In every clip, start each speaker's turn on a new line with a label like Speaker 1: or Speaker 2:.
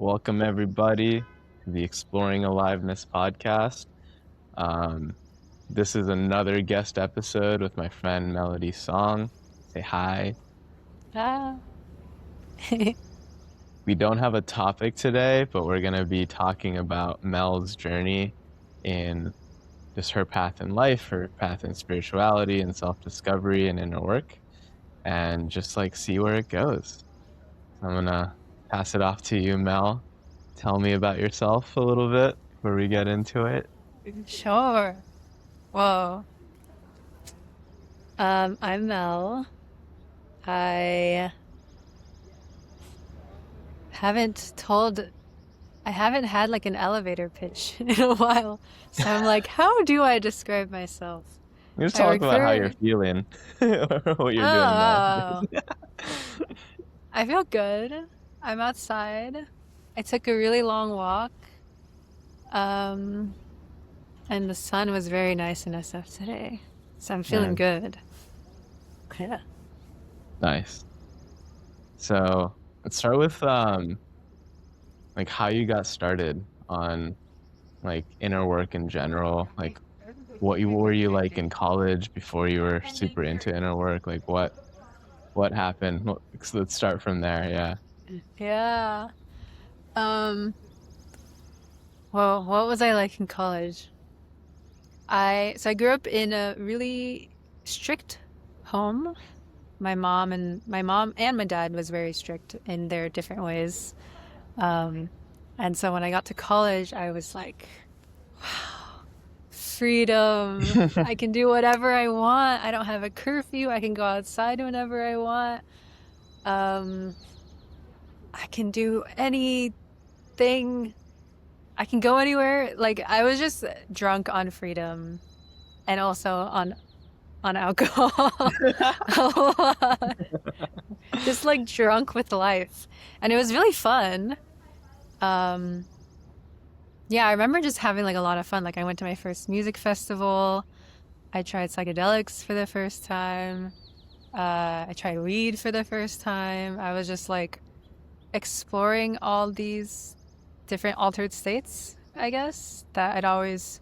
Speaker 1: Welcome, everybody, to the Exploring Aliveness podcast. Um, this is another guest episode with my friend Melody Song. Say hi.
Speaker 2: Ah.
Speaker 1: We don't have a topic today, but we're going to be talking about Mel's journey in just her path in life, her path in spirituality and self-discovery and inner work, and just see where it goes. I'm going to pass it off to you, Mel. Tell me about yourself a little bit before we get into it.
Speaker 2: Sure. Whoa. I'm Mel. I I haven't had like an elevator pitch in a while. So I'm like, how do I describe myself?
Speaker 1: Just
Speaker 2: I
Speaker 1: talk
Speaker 2: work
Speaker 1: about how
Speaker 2: for,
Speaker 1: you're feeling or what you're doing
Speaker 2: oh,
Speaker 1: now.
Speaker 2: I feel good. I'm outside. I took a really long walk. Um, and the sun was very nice in SF today. So I'm feeling
Speaker 1: And
Speaker 2: good. Yeah.
Speaker 1: nice. So let's start with how you got started on inner work in general. What were you like in college before you were super into inner work? What happened? So let's start from there. Yeah.
Speaker 2: Yeah. Um, well, what was I like in college? I grew up in a really strict home. My mom and my dad was very strict in their different ways. Um, and so when I got to college, I was like, wow, freedom. I can do whatever I want. I don't have a curfew. I can go outside whenever I want. Um, I can do anything. I can go anywhere. Like I was just drunk on freedom and also on alcohol. A lot. Just like drunk with life. And it was really fun. Um yeah, I remember just having like a lot of fun. Like I went to my first music festival. I tried psychedelics for the first time. I tried weed for the first time. I was just like exploring all these different altered states, I guess, that I'd always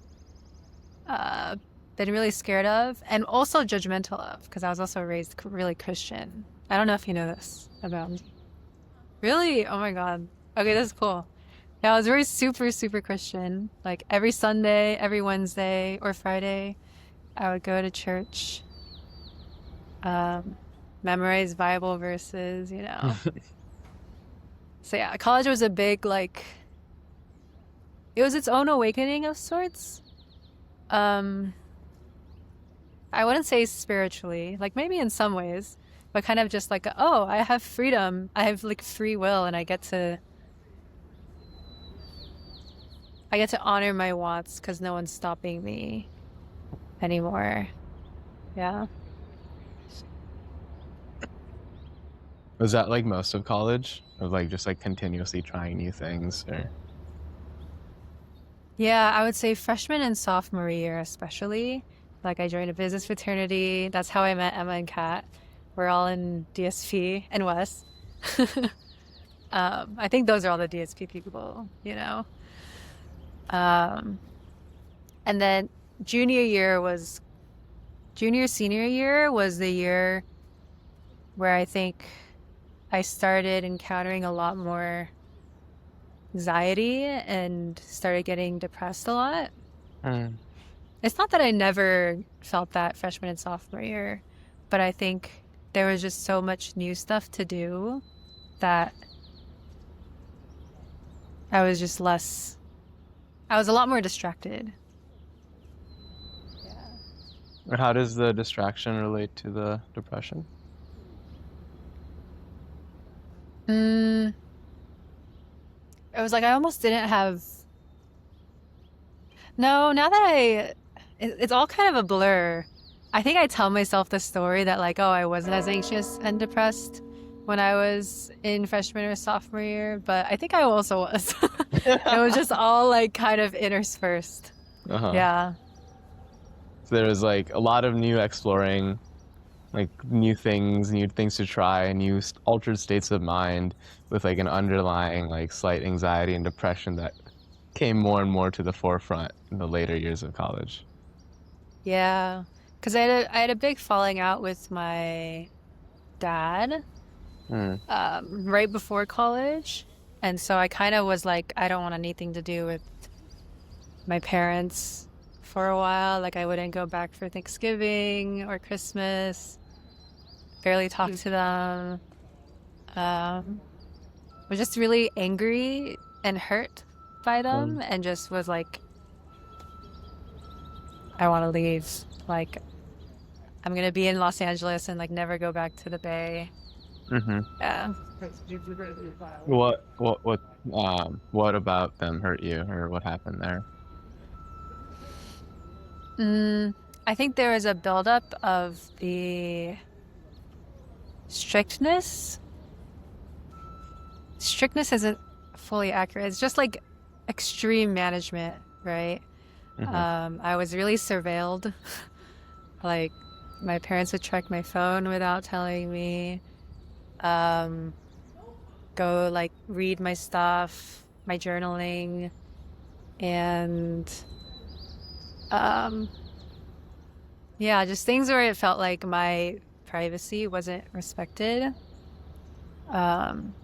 Speaker 2: uh, been really scared of and also judgmental of because I was also raised really Christian. I don't know if you know this about me. Really? Oh my God. Okay, that's cool. Yeah, I was very super, super Christian. Like every Sunday, every Wednesday or Friday, I would go to church, um, memorize Bible verses. So yeah, college was a big, like, it was its own awakening of sorts. Um, I wouldn't say spiritually, like maybe in some ways, but kind of just like, oh, I have freedom. I have like free will and I get to honor my wants because no one's stopping me anymore. Yeah.
Speaker 1: Was that like most of college? Of just continuously trying new things or
Speaker 2: Yeah, I would say freshman and sophomore year especially. Like I joined a business fraternity. That's how I met Emma and Kat. We're all in DSP and Wes. I think those are all the DSP people. Um, and then senior year was the year where I think I started encountering a lot more anxiety and started getting depressed a lot.
Speaker 1: Mm.
Speaker 2: It's not that I never felt that freshman and sophomore year, but I think there was just so much new stuff to do that I was just less, I was a lot more distracted.
Speaker 1: How does the distraction relate to the depression?
Speaker 2: Mm, it was like I almost didn't have, no, now that it's all kind of a blur. I think I tell myself the story that like, oh, I wasn't as anxious and depressed when I was in freshman or sophomore year, but I think I also was. It was just all like kind of interspersed.
Speaker 1: Uh-huh.
Speaker 2: Yeah.
Speaker 1: So there was a lot of new exploring like new things to try, altered states of mind with like an underlying like slight anxiety and depression that came more and more to the forefront in the later years of college.
Speaker 2: Yeah. Because I had a big falling out with my dad
Speaker 1: Mm,
Speaker 2: right before college. And so I kind of was like, I don't want anything to do with my parents for a while. Like, I wouldn't go back for Thanksgiving or Christmas, barely talk to them. Um, was just really angry and hurt by them
Speaker 1: mm,
Speaker 2: and just was like, I want to leave. Like, I'm gonna be in Los Angeles and like never go back to the Bay.
Speaker 1: hmm.
Speaker 2: Yeah.
Speaker 1: What about them hurt you, or what happened there?
Speaker 2: Mm, I think there was a buildup of the strictness. Strictness isn't fully accurate. It's just like extreme management, right?
Speaker 1: Hmm.
Speaker 2: I was really surveilled. Like my parents would check my phone without telling me. Um, Go like read my stuff, my journaling, and um, yeah, just things where it felt like my privacy wasn't respected. Um,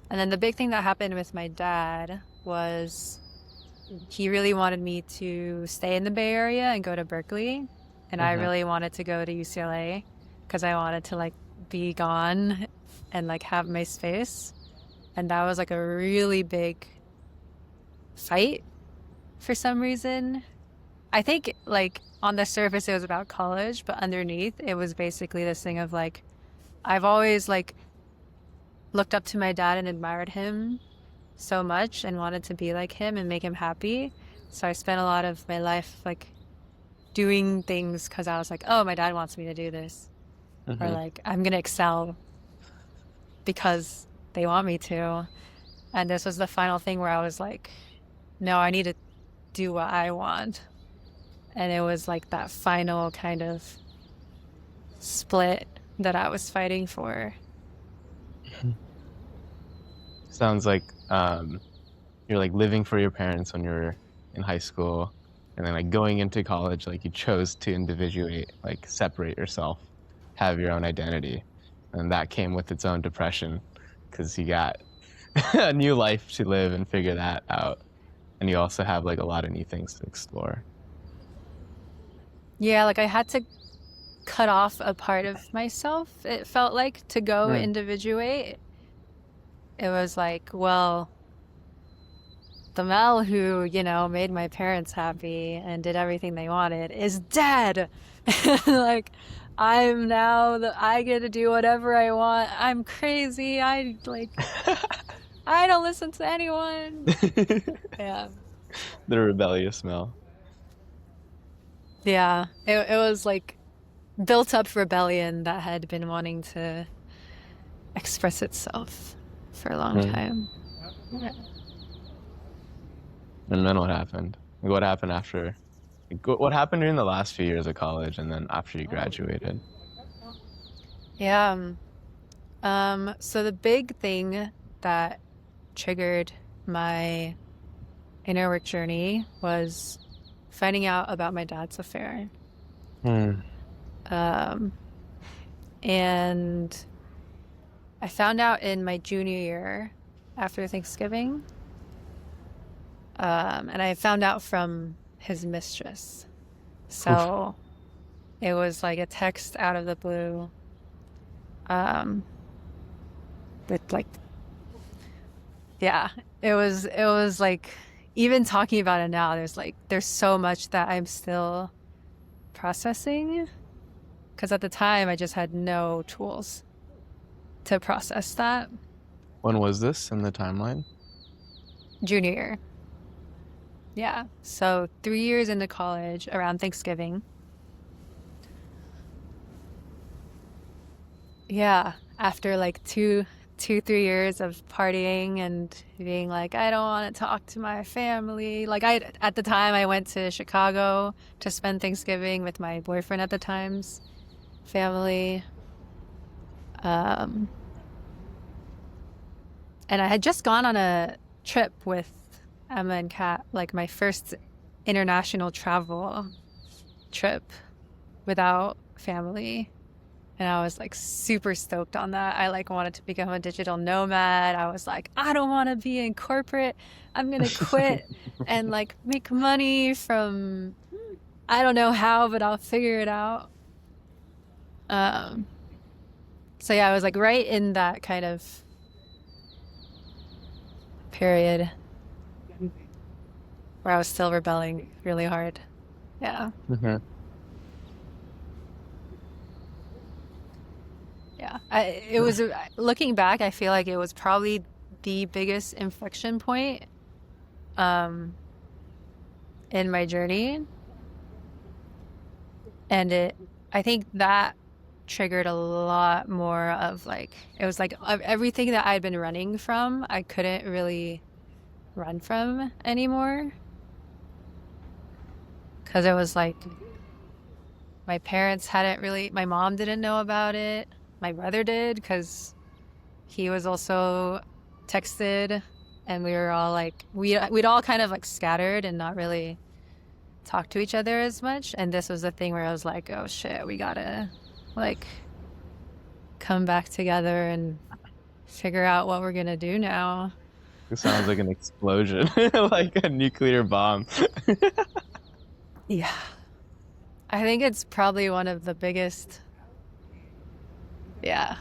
Speaker 2: and then the big thing that happened with my dad was he really wanted me to stay in the Bay Area and go to Berkeley. And I
Speaker 1: Hmm.
Speaker 2: really wanted to go to UCLA because I wanted to like be gone and like have my space. And that was like a really big fight for some reason. I think like on the surface it was about college, but underneath it was basically this thing of like I've always like looked up to my dad and admired him so much and wanted to be like him and make him happy. So I spent a lot of my life like doing things because I was like, oh, my dad wants me to do this. Or
Speaker 1: Hmm.
Speaker 2: like, I'm going to excel because they want me to. And this was the final thing where I was like, no, I need to do what I want. And it was like that final kind of split that I was fighting for.
Speaker 1: Sounds like you're like living for your parents when you're in high school, and then like going into college, like you chose to individuate, like separate yourself, have your own identity, and that came with its own depression because you got a new life to live and figure that out, and you also have like a lot of new things to explore.
Speaker 2: Yeah, like I had to cut off a part of myself, it felt like, to go
Speaker 1: Mm.
Speaker 2: individuate. It was like, well, the Mel who, made my parents happy and did everything they wanted is dead. Like, I get to do whatever I want. I'm crazy. I don't listen to anyone. Yeah.
Speaker 1: The rebellious Mel.
Speaker 2: Yeah. It was like built up rebellion that had been wanting to express itself for a long
Speaker 1: Mm.
Speaker 2: time.
Speaker 1: And then what happened? Like, what happened after? Like, what happened during the last few years of college, and then after you graduated?
Speaker 2: Yeah. So the big thing that triggered my inner work journey was finding out about my dad's affair.
Speaker 1: Mm.
Speaker 2: Um, and I found out in my junior year after Thanksgiving. And I found out from his mistress.
Speaker 1: Oof.
Speaker 2: So it was like a text out of the blue. Um, with like, yeah, it was like, even talking about it now, there's so much that I'm still processing. Because at the time, I just had no tools to process that.
Speaker 1: When was this in the timeline?
Speaker 2: Junior year. Yeah. So 3 years into college around Thanksgiving. Yeah. After like 3 years of partying and being like, I don't want to talk to my family. Like at the time I went to Chicago to spend Thanksgiving with my boyfriend at the times. family. Um, and I had just gone on a trip with Emma and Kat, like my first international travel trip without family. And I was like super stoked on that. I like wanted to become a digital nomad. I was like, I don't want to be in corporate. I'm gonna quit and like make money from I don't know how, but I'll figure it out. Um, so yeah, I was like right in that kind of period where I was still rebelling really hard. Yeah.
Speaker 1: Hmm.
Speaker 2: Yeah. It was, looking back, I feel like it was probably the biggest inflection point um, in my journey. And I think that triggered a lot more of like, it was like of everything that I'd been running from, I couldn't really run from anymore. Because it was like, my parents hadn't really, my mom didn't know about it. My brother did because he was also texted, and we were all like, we'd all kind of like scattered and not really talk to each other as much. And this was the thing where I was like, oh shit, we gotta like come back together and figure out what we're gonna do now.
Speaker 1: It sounds like an explosion, like a nuclear bomb.
Speaker 2: Yeah. I think it's probably one of the biggest, yeah,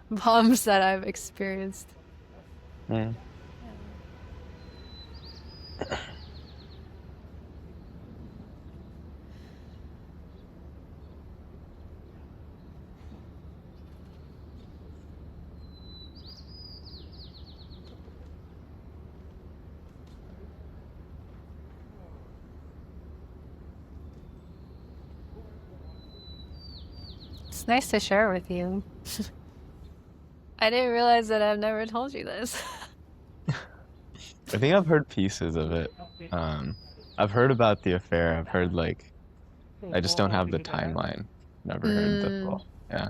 Speaker 2: bombs that I've experienced.
Speaker 1: Mm.
Speaker 2: It's nice to share with you. I didn't realize that I've never told you this.
Speaker 1: I think I've heard pieces of it. Um, I've heard about the affair. I've heard like I just don't have the timeline. Never heard the
Speaker 2: Mm,
Speaker 1: full. Yeah,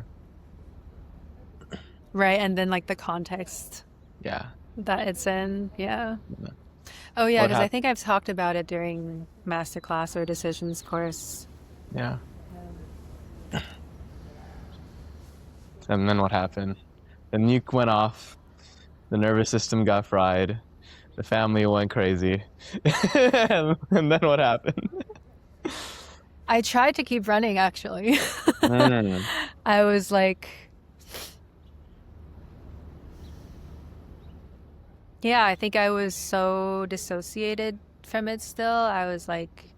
Speaker 2: right, and then like the context
Speaker 1: yeah.
Speaker 2: that it's in. Yeah.
Speaker 1: Yeah.
Speaker 2: Oh yeah,
Speaker 1: What
Speaker 2: because I
Speaker 1: happened?
Speaker 2: think I've talked about it during masterclass or decisions course.
Speaker 1: Yeah. And then what happened? The nuke went off. The nervous system got fried. The family went crazy. And then what happened?
Speaker 2: I tried to keep running actually.
Speaker 1: Mm.
Speaker 2: I was like, yeah, I think I was so dissociated from it still. I was like,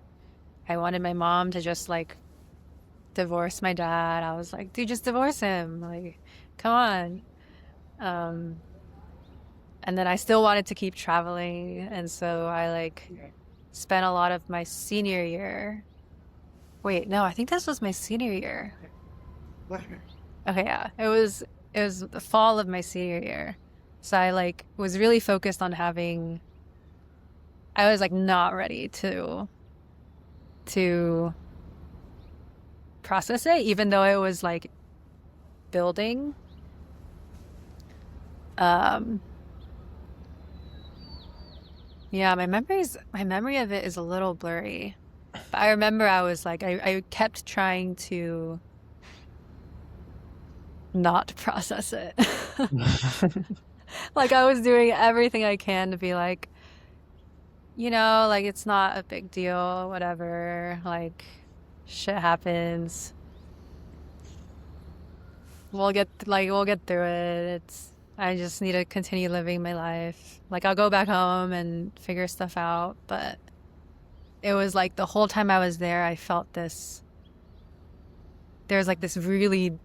Speaker 2: I wanted my mom to just like divorce my dad. I was like, dude, just divorce him. Like, come on. Um, and then I still wanted to keep traveling. And so I like spent a lot of my senior year. Wait, no, I think this was my senior year. Okay, yeah. It was the fall of my senior year. So I like was really focused on having I was like not ready to process it, even though it was like building. Um yeah, my memory of it is a little blurry. But I remember I was like I kept trying to not process it. Like I was doing everything I can to be like, like it's not a big deal, whatever. Like shit happens. We'll get through it. I just need to continue living my life. Like I'll go back home and figure stuff out, but it was like the whole time I was there, I felt there's like this really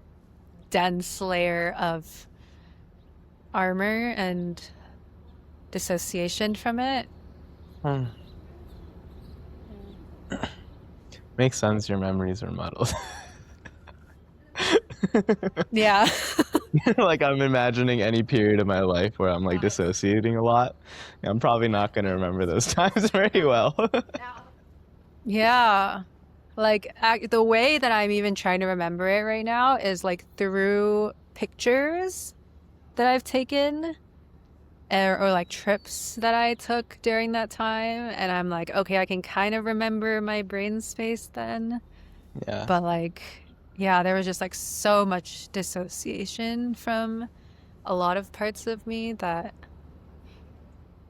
Speaker 2: dense layer of armor and dissociation from it.
Speaker 1: Hmm. Makes sense. Your memories are muddled.
Speaker 2: Yeah.
Speaker 1: Like I'm imagining any period of my life where I'm like dissociating a lot. I'm probably not going to remember those times very well.
Speaker 2: Yeah. Like the way that I'm even trying to remember it right now is like through pictures that I've taken or like trips that I took during that time. And I'm like, okay, I can kind of remember my brain space then.
Speaker 1: Yeah.
Speaker 2: But like, yeah, there was just like so much dissociation from a lot of parts of me that,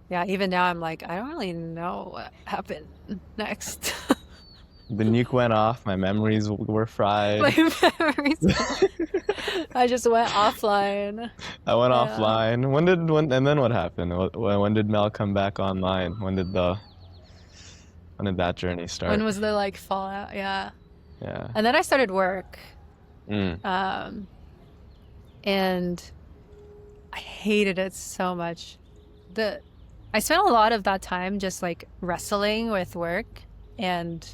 Speaker 2: yeah, even now I'm like, I don't really know what happened next.
Speaker 1: The nuke went off. My memories were
Speaker 2: My
Speaker 1: fried.
Speaker 2: memories. I just went offline.
Speaker 1: I went
Speaker 2: Yeah.
Speaker 1: offline. And then what happened? When did Mel come back online? When did that journey
Speaker 2: When
Speaker 1: start?
Speaker 2: was the like fallout? Yeah.
Speaker 1: Yeah.
Speaker 2: And then I started work.
Speaker 1: Mm.
Speaker 2: Um, and I hated it so much. The I spent a lot of that time just like wrestling with work and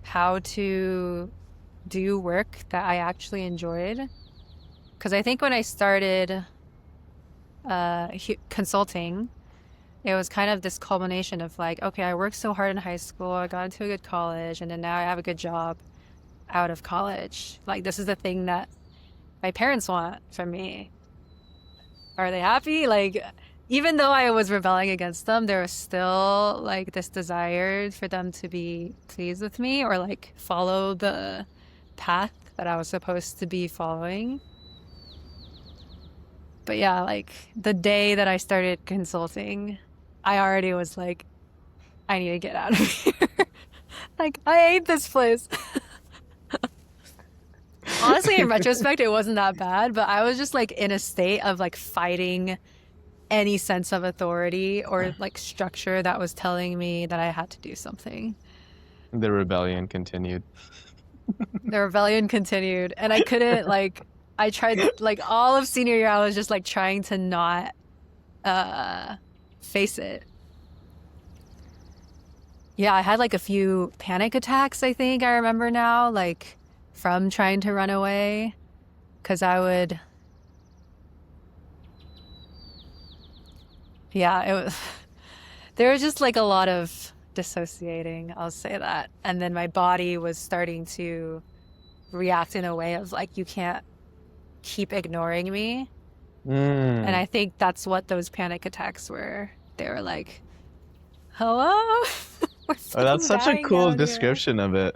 Speaker 2: how to do work that I actually enjoyed. Because I think when I started consulting, it was kind of this culmination of like, okay, I worked so hard in high school, I got into a good college, and then now I have a good job out of college. Like, this is the thing that my parents want from me. Are they happy? Like, even though I was rebelling against them, there was still like this desire for them to be pleased with me or like follow the path that I was supposed to be following. But yeah, like the day that I started consulting, I already was like, I need to get out of here. Like, I hate this place. Honestly, in retrospect, it wasn't that bad, but I was just like in a state of like fighting any sense of authority or like structure that was telling me that I had to do something.
Speaker 1: The rebellion continued.
Speaker 2: The rebellion continued, and I couldn't like I tried like all of senior year I was just like trying to not uh face it. Yeah, I had like a few panic attacks, I think I remember now, like from trying to run away because I would yeah, it was there was just like a lot of dissociating, I'll say that. And then my body was starting to react in a way of like, you can't keep ignoring me. And
Speaker 1: Mm.
Speaker 2: I think that's what those panic attacks were. They were like, hello? We're
Speaker 1: Oh, that's
Speaker 2: fucking
Speaker 1: such a
Speaker 2: dying
Speaker 1: cool
Speaker 2: out here.
Speaker 1: description of it.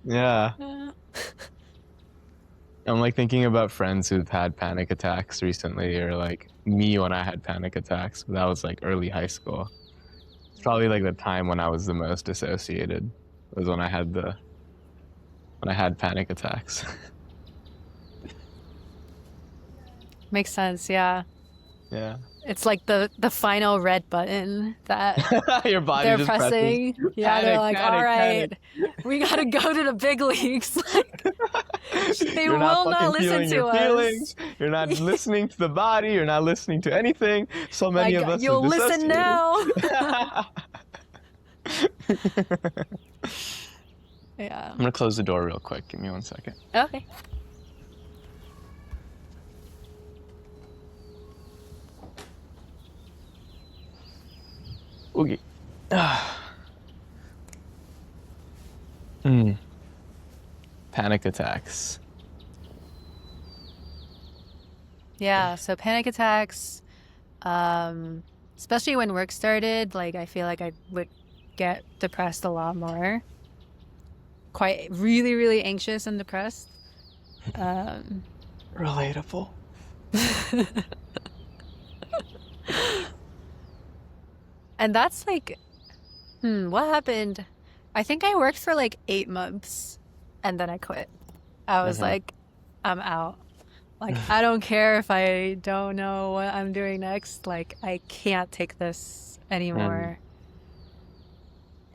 Speaker 1: Yeah.
Speaker 2: Uh,
Speaker 1: I'm like thinking about friends who've had panic attacks recently, or like me when I had panic attacks. That was like early high school. It's probably like the time when I was the most dissociated. Was when I had panic attacks.
Speaker 2: Makes sense, yeah.
Speaker 1: Yeah.
Speaker 2: It's like the final red button that
Speaker 1: Your body
Speaker 2: they're
Speaker 1: just presses
Speaker 2: pressing. Yeah, they're
Speaker 1: panic,
Speaker 2: like, all
Speaker 1: panic,
Speaker 2: right,
Speaker 1: panic.
Speaker 2: we gotta go to the big leagues. Like, they
Speaker 1: You're not
Speaker 2: will not
Speaker 1: fucking
Speaker 2: listen
Speaker 1: feeling your
Speaker 2: to us.
Speaker 1: feelings. You're not listening to the body. You're not listening to anything. So many
Speaker 2: Like,
Speaker 1: of us have
Speaker 2: you'll listen
Speaker 1: dissociated.
Speaker 2: now. Yeah.
Speaker 1: I'm gonna close the door real quick. Give me 1 second.
Speaker 2: Okay.
Speaker 1: Oogie. Hmm. Panic attacks.
Speaker 2: Yeah, so panic attacks, especially when work started, like I feel like I would get depressed a lot more. Quite really, really anxious and depressed. Um,
Speaker 1: Relatable.
Speaker 2: and that's like, what happened? I think I worked for like 8 months and then I quit. I was
Speaker 1: Mm-hmm.
Speaker 2: like, I'm out. Like, I don't care if I don't know what I'm doing next. Like, I can't take this
Speaker 1: Mm.
Speaker 2: anymore.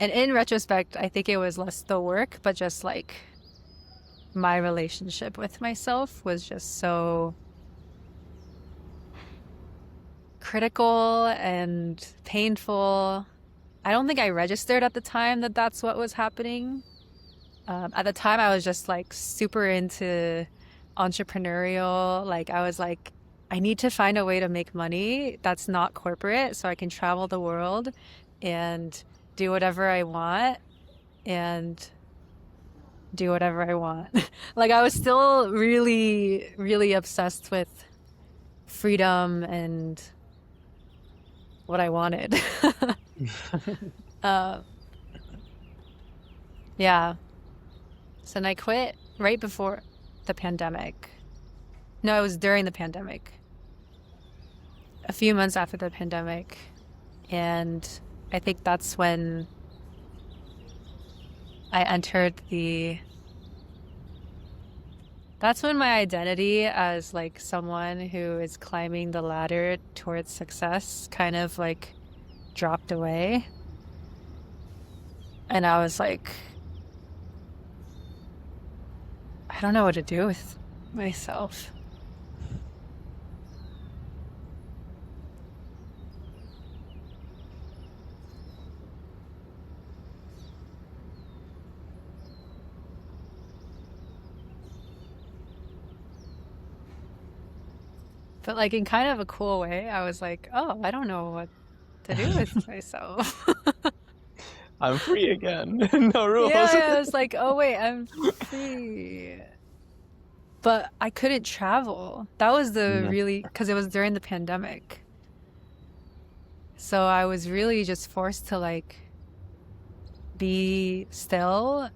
Speaker 2: And in retrospect, I think it was less the work, but just like my relationship with myself was just so critical and painful. I don't think I registered at the time that that's what was happening. At the time, I was just like super into entrepreneurial. Like, I was like, I need to find a way to make money that's not corporate so I can travel the world and do whatever I want. And do whatever I want. Like I was still really, really obsessed with freedom and what I wanted. uh, yeah. So then I quit right before the pandemic. No, it was during the pandemic. A few months after the pandemic. And I think I entered the that's when my identity as like someone who is climbing the ladder towards success kind of like dropped away. And I was like, I don't know what to do with myself. But like in kind of a cool way, I was like, oh, I don't know what to do with myself.
Speaker 1: I'm free again. No
Speaker 2: Yeah,
Speaker 1: rules.
Speaker 2: yeah, I was like, oh wait, I'm free. But I couldn't travel. That was the
Speaker 1: Mhm.
Speaker 2: really, because it was during the pandemic. So I was really just forced to like be still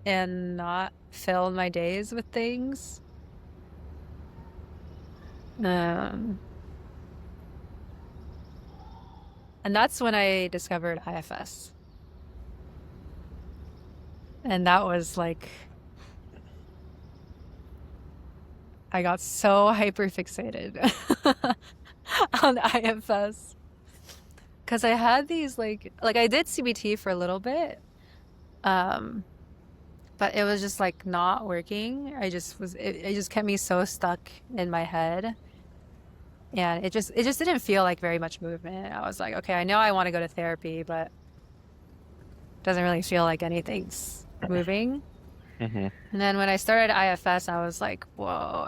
Speaker 2: and not fill my days with things. Um, and that's when I discovered IFS. And that was like, I got so hyper fixated on IFS because I had these like I did CBT for a little bit, um, but it was just like not working. It just kept me so stuck in my head, and it just didn't feel like very much movement. I was like, okay, I know I want to go to therapy, but it doesn't really feel like anything's moving.
Speaker 1: Mhm.
Speaker 2: And then when I started IFS, I was like, whoa,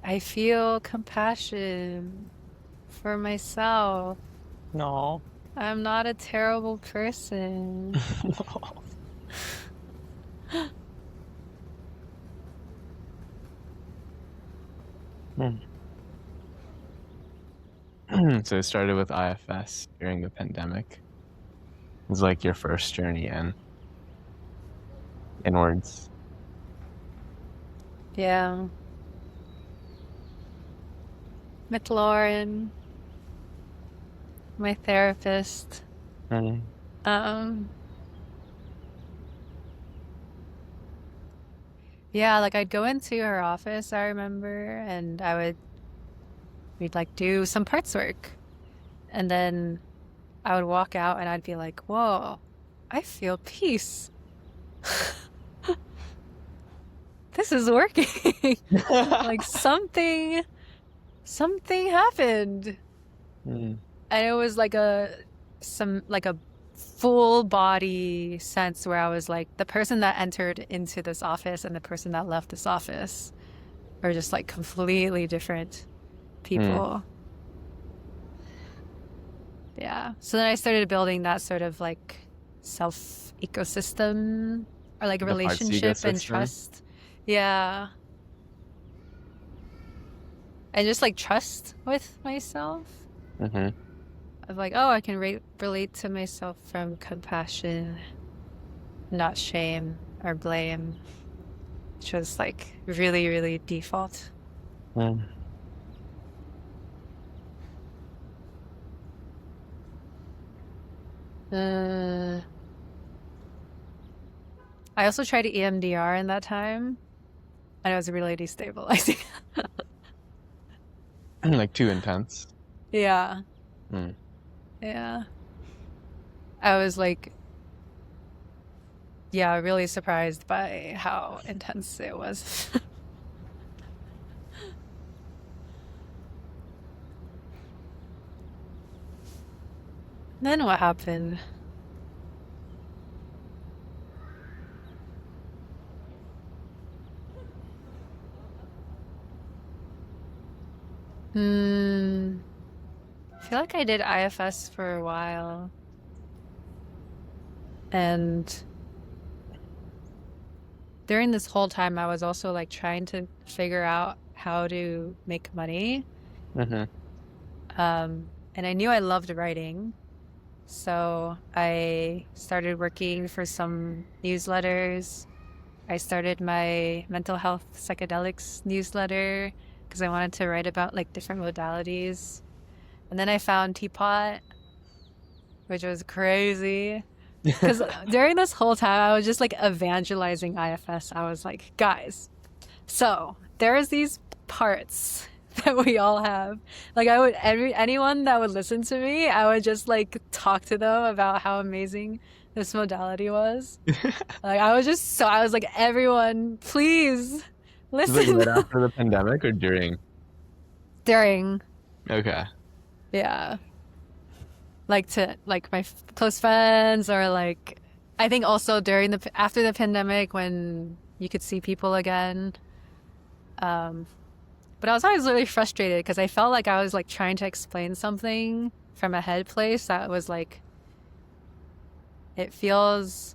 Speaker 2: I feel compassion for myself.
Speaker 1: No.
Speaker 2: I'm not a terrible person.
Speaker 1: Hmm. So it started with IFS during the pandemic. It was like your first journey inwards.
Speaker 2: Yeah. McLaurin, my therapist.
Speaker 1: Mm.
Speaker 2: Um, yeah, like I'd go into her office, I remember, and we'd like do some parts work. And then I would walk out and I'd be like, whoa, I feel peace. This is working. Like something happened.
Speaker 1: Mm.
Speaker 2: And it was like a full body sense where I was like the person that entered into this office and the person that left this office are just like completely different
Speaker 1: Mm.
Speaker 2: people. Yeah. So then I started building that sort of like self ecosystem or like
Speaker 1: The parts
Speaker 2: relationship and
Speaker 1: ecosystem.
Speaker 2: trust. Yeah. And just like trust with myself
Speaker 1: Hmm.
Speaker 2: of like, oh, I can relate to myself from compassion, not shame or blame, which was like really, really default.
Speaker 1: Mm.
Speaker 2: Uh, I also tried EMDR in that time, and it was really destabilizing.
Speaker 1: Like too intense.
Speaker 2: Yeah,
Speaker 1: Mm.
Speaker 2: yeah. I was like, yeah, really surprised by how intense it was. Then what happened? Hmm. I feel like I did IFS for a while, and during this whole time, I was also like trying to figure out how to make money.
Speaker 1: Mm-hmm.
Speaker 2: And I knew I loved writing. So I started working for some newsletters. I started my mental health psychedelics newsletter because I wanted to write about like different modalities. And then I found Teapot, which was crazy. Because during this whole time, I was just like evangelizing IFS. I was like, guys, so there's these parts that we all have. Like I would anyone that would listen to me, I would just like talk to them about how amazing this modality was. Like I was like, everyone, please
Speaker 1: Is it like
Speaker 2: listen.
Speaker 1: right after the pandemic or during?
Speaker 2: During,
Speaker 1: Okay.
Speaker 2: yeah, like to like my close friends or like I think also during the after the pandemic when you could see people again. Um, but I was always really frustrated because I felt like I was like trying to explain something from a head place that was like it feels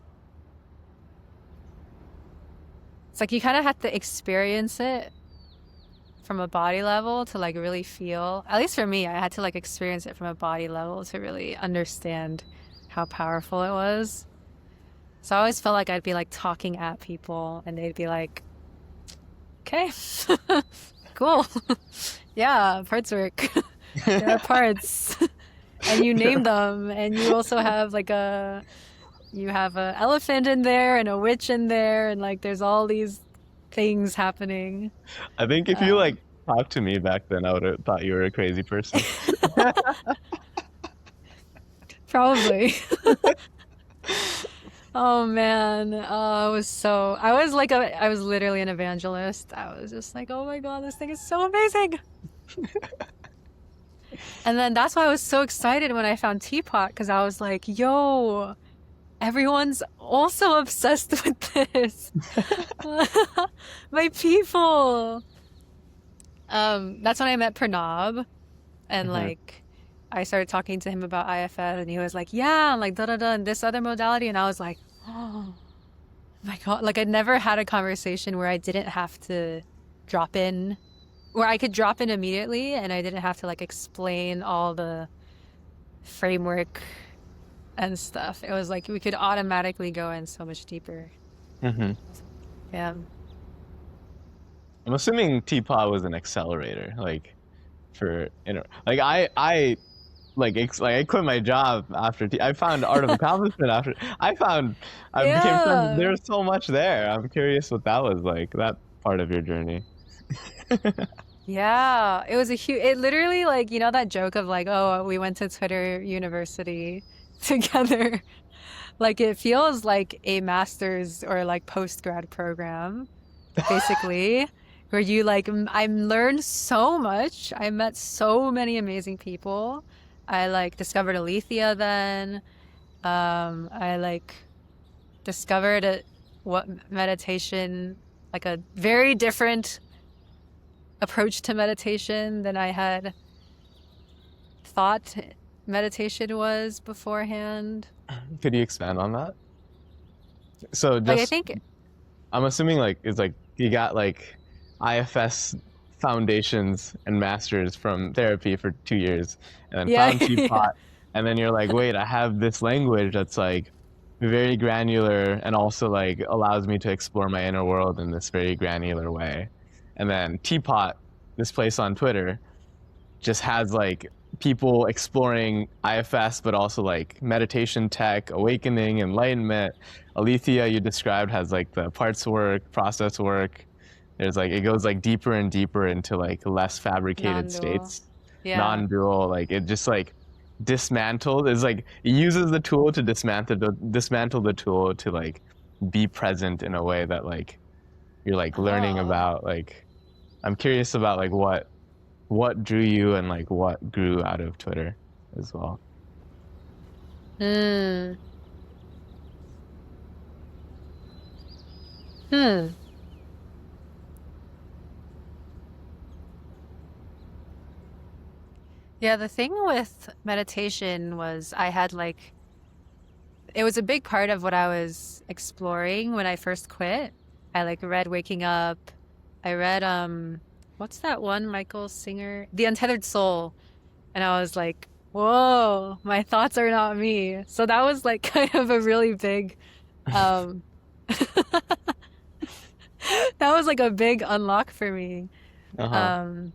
Speaker 2: it's like you kind of have to experience it from a body level to like really feel, at least for me, I had to like experience it from a body level to really understand how powerful it was. So I always felt like I'd be like talking at people and they'd be like, okay, cool. Yeah, parts work. There are parts. And you name them. And you also have like you have an elephant in there and a witch in there. And like there's all these things happening.
Speaker 1: I think if you
Speaker 2: Um,
Speaker 1: like talked to me back then, I would have thought you were a crazy person.
Speaker 2: Probably. Oh man. I was literally an evangelist. I was just like, oh my God, this thing is so amazing. And then that's why I was so excited when I found Teapot because I was like, yo, everyone's also obsessed with this. My people. That's when I met Pranav and
Speaker 1: Hmm.
Speaker 2: like I started talking to him about IFS and he was like, yeah, and like da da da and this other modality and I was like, oh my God. Like I'd never had a conversation where I didn't have to drop in where I could drop in immediately and I didn't have to like explain all the framework and stuff. It was like we could automatically go in so much deeper.
Speaker 1: Hmm.
Speaker 2: Yeah.
Speaker 1: I'm assuming Teapot was an accelerator, like for like like I quit my job after I found Art of Accomplishment after I became friends.
Speaker 2: Yeah.
Speaker 1: There's so much there. I'm curious what that was like. That part of your journey.
Speaker 2: Yeah. It was a huge, it literally like, you know, that joke of like, oh, we went to Twitter University together. Like it feels like a master's or like post grad program, basically, where you like, I learned so much. I met so many amazing people. I like discovered Aletheia then. I like discovered what meditation, like a very different approach to meditation than I had thought meditation was beforehand.
Speaker 1: Could you expand on that? So
Speaker 2: Like I
Speaker 1: just
Speaker 2: think,
Speaker 1: I'm assuming like it's like you got like IFS foundations and masters from therapy for 2 years, and then
Speaker 2: yeah,
Speaker 1: found
Speaker 2: yeah.
Speaker 1: Teapot, and then you're like, wait, I have this language that's like very granular and also like allows me to explore my inner world in this very granular way. And then Teapot, this place on Twitter, just has like people exploring IFS, but also like meditation tech, awakening, enlightenment. Aletheia, you described, has like the parts work, process work. There's like it goes like deeper and deeper into like less fabricated
Speaker 2: Non-dual.
Speaker 1: states,
Speaker 2: Yeah.
Speaker 1: non-dual. Like it just like dismantled is like it uses the tool to dismantle the tool to like be present in a way that like you're like learning
Speaker 2: Oh.
Speaker 1: about like I'm curious about like what drew you and like what grew out of Twitter as well.
Speaker 2: Hmm. Hmm. Yeah, the thing with meditation was I had it was a big part of what I was exploring when I first quit. I like read Waking Up. I read what's that one Michael Singer? The Untethered Soul. And I was like, whoa, my thoughts are not me. So that was like kind of a really big um that was like a big unlock for me.
Speaker 1: Uh-huh.
Speaker 2: Um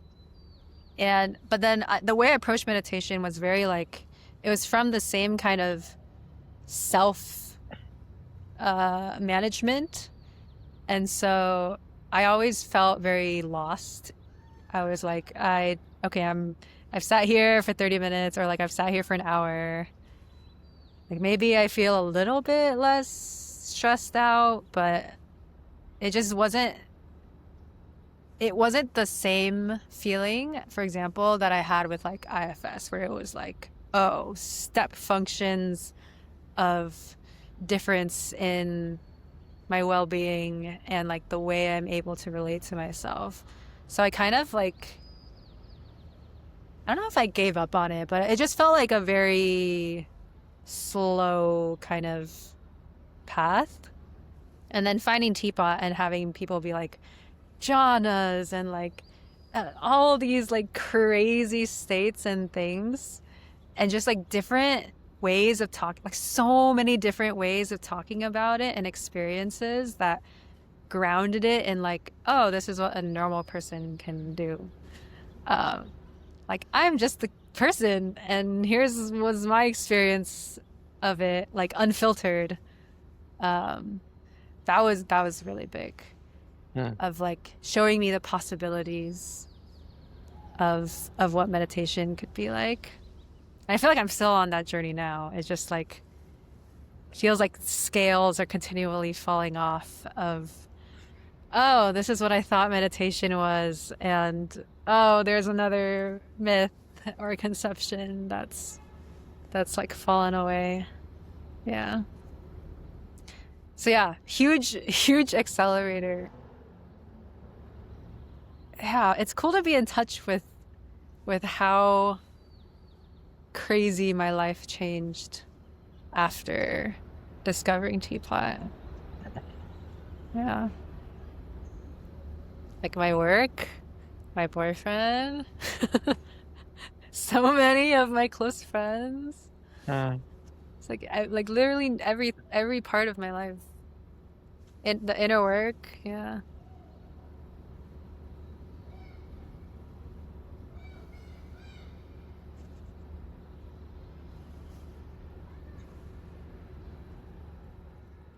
Speaker 2: and but then the way I approached meditation was very like it was from the same kind of self management. And so I always felt very lost. I was like, okay, I've sat here for 30 minutes or like I've sat here for an hour. Like maybe I feel a little bit less stressed out, but it just wasn't the same feeling, for example, that I had with like IFS, where it was like, oh, step functions of difference in my well-being and like the way I'm able to relate to myself. So I kind of like, I don't know if I gave up on it, but it just felt like a very slow kind of path. And then finding Teapot and having people be like jhanas and like all these like crazy states and things and just like different ways of talking, like so many different ways of talking about it and experiences that grounded it in like, oh, this is what a normal person can do. Um, like I'm just the person, and here's was my experience of it, like unfiltered. Um, that was really big,
Speaker 1: Hmm.
Speaker 2: of like showing me the possibilities of what meditation could be like. And I feel like I'm still on that journey now. It's just like feels like scales are continually falling off of, oh, this is what I thought meditation was, and oh, there's another myth or conception that's like fallen away. Yeah. So yeah, huge accelerator. Yeah, it's cool to be in touch with how crazy my life changed after discovering Teapot. Yeah. Like my work, my boyfriend, so many of my close friends.
Speaker 1: Uh,
Speaker 2: It's like like literally every part of my life. In the inner work, yeah.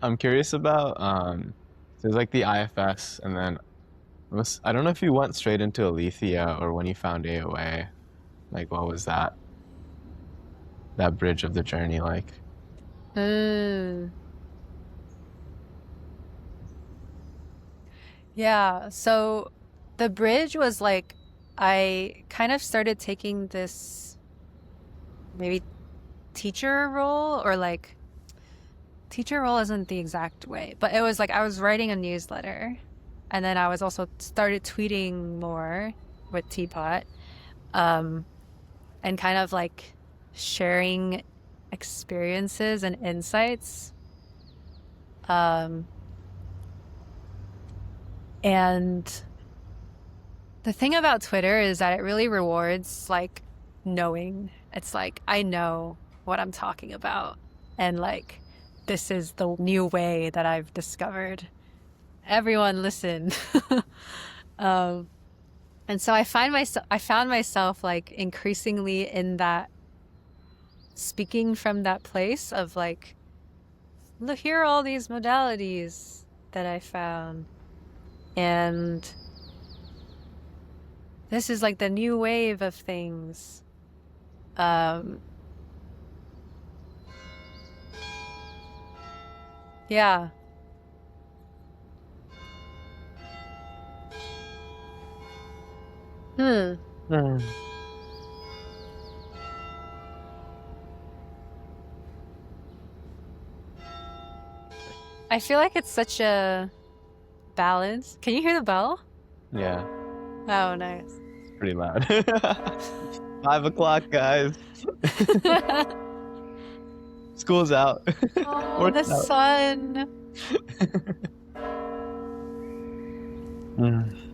Speaker 1: I'm curious about so there's like the IFS and then I don't know if you went straight into Aletheia or when you found AOA. Like what was that bridge of the journey like?
Speaker 2: Mm. Yeah. So the bridge was like I kind of started taking this maybe teacher role, or like teacher role isn't the exact way, but it was like I was writing a newsletter, and then I was also started tweeting more with Teapot, um, and kind of like sharing experiences and insights. Um, and the thing about Twitter is that it really rewards like knowing. It's like I know what I'm talking about, and like this is the new way that I've discovered. Everyone listen. um, and so I found myself like increasingly in that, speaking from that place of like, look, here are all these modalities that I found, and this is like the new wave of things. Um, yeah. Hmm.
Speaker 1: Hmm.
Speaker 2: I feel like it's such a balance. Can you hear the bell?
Speaker 1: Yeah,
Speaker 2: Oh, nice.
Speaker 1: it's pretty loud. 5 o'clock, guys. School's out.
Speaker 2: Oh, the
Speaker 1: Work's out.
Speaker 2: sun.
Speaker 1: Mm.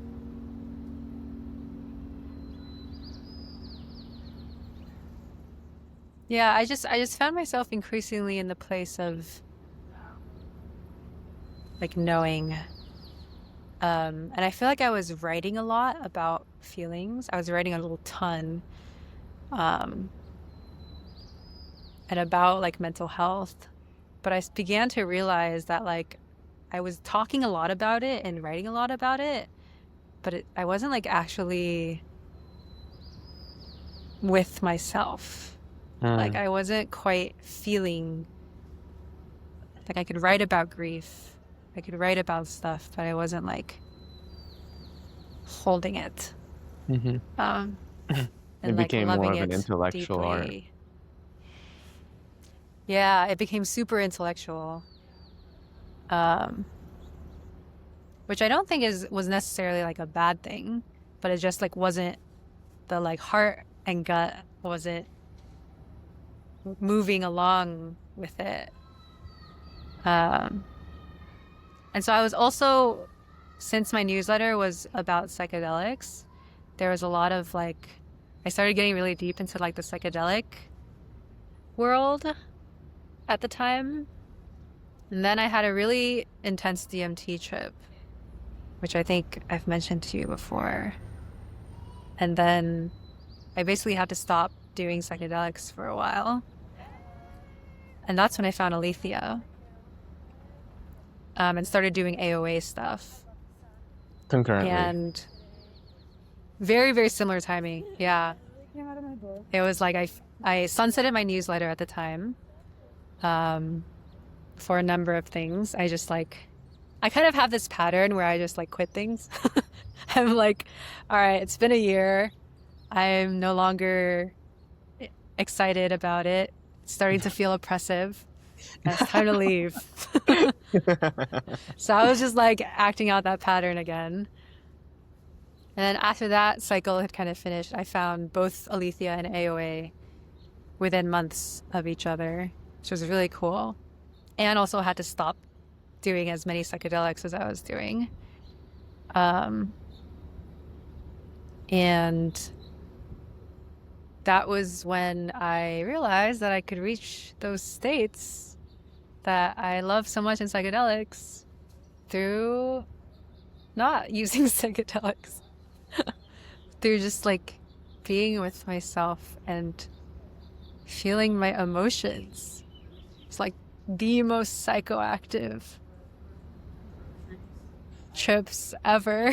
Speaker 2: Yeah, I just found myself increasingly in the place of like knowing. And I feel like I was writing a lot about feelings. I was writing a little ton, um, and about like mental health. But began to realize that like I was talking a lot about it and writing a lot about it, but I wasn't like actually with myself. Like
Speaker 1: Mm.
Speaker 2: I wasn't quite feeling like I could write about grief. I could write about stuff, but I wasn't like holding it.
Speaker 1: Hmm.
Speaker 2: Um, and
Speaker 1: It
Speaker 2: like
Speaker 1: became more
Speaker 2: loving
Speaker 1: of an
Speaker 2: it
Speaker 1: intellectual art.
Speaker 2: deeply. Yeah, it became super intellectual. Um, which I don't think is was necessarily like a bad thing, but it just like wasn't the like heart and gut wasn't moving along with it. Um, and so I was also, since my newsletter was about psychedelics, there was a lot of like, I started getting really deep into like the psychedelic world at the time. And then I had a really intense DMT trip, which I think I've mentioned to you before. And then I basically had to stop doing psychedelics for a while. And that's when I found Aletheia, and started doing AOA stuff.
Speaker 1: Concurrently.
Speaker 2: And very, very similar timing. Yeah. It was like I sunsetted my newsletter at the time, um, for a number of things. I just like, I kind of have this pattern where I just like quit things. I'm like, all right, it's been a year. I'm no longer excited about it. It's starting to feel oppressive. And it's time to leave. So I was just like acting out that pattern again. And then after that cycle had kind of finished, I found both Aletheia and AOA within months of each other, which was really cool. And also had to stop doing as many psychedelics as I was doing. Um, and that was when I realized that I could reach those states that I love so much in psychedelics through not using psychedelics, through just like being with myself and feeling my emotions. It's like the most psychoactive trips ever.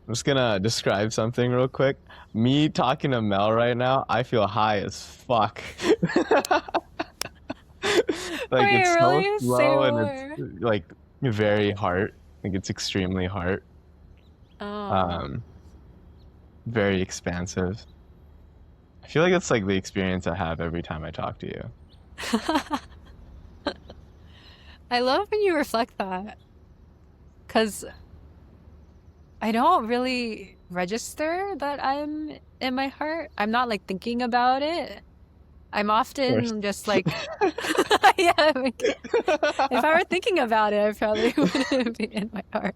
Speaker 1: I'm just gonna describe something real quick. Me talking to Mel right now, I feel high as fuck. Like
Speaker 2: Wait,
Speaker 1: it's so
Speaker 2: really? Say
Speaker 1: slow and it's
Speaker 2: more.
Speaker 1: like very heart. Like it's extremely heart.
Speaker 2: Oh.
Speaker 1: Um, very expansive. I feel like it's like the experience I have every time I talk to you.
Speaker 2: I love when you reflect that because I don't really register that I'm in my heart. I'm not like thinking about it. I'm
Speaker 1: Of course.
Speaker 2: often just like, yeah, like, if I were thinking about it, I probably wouldn't be in my heart.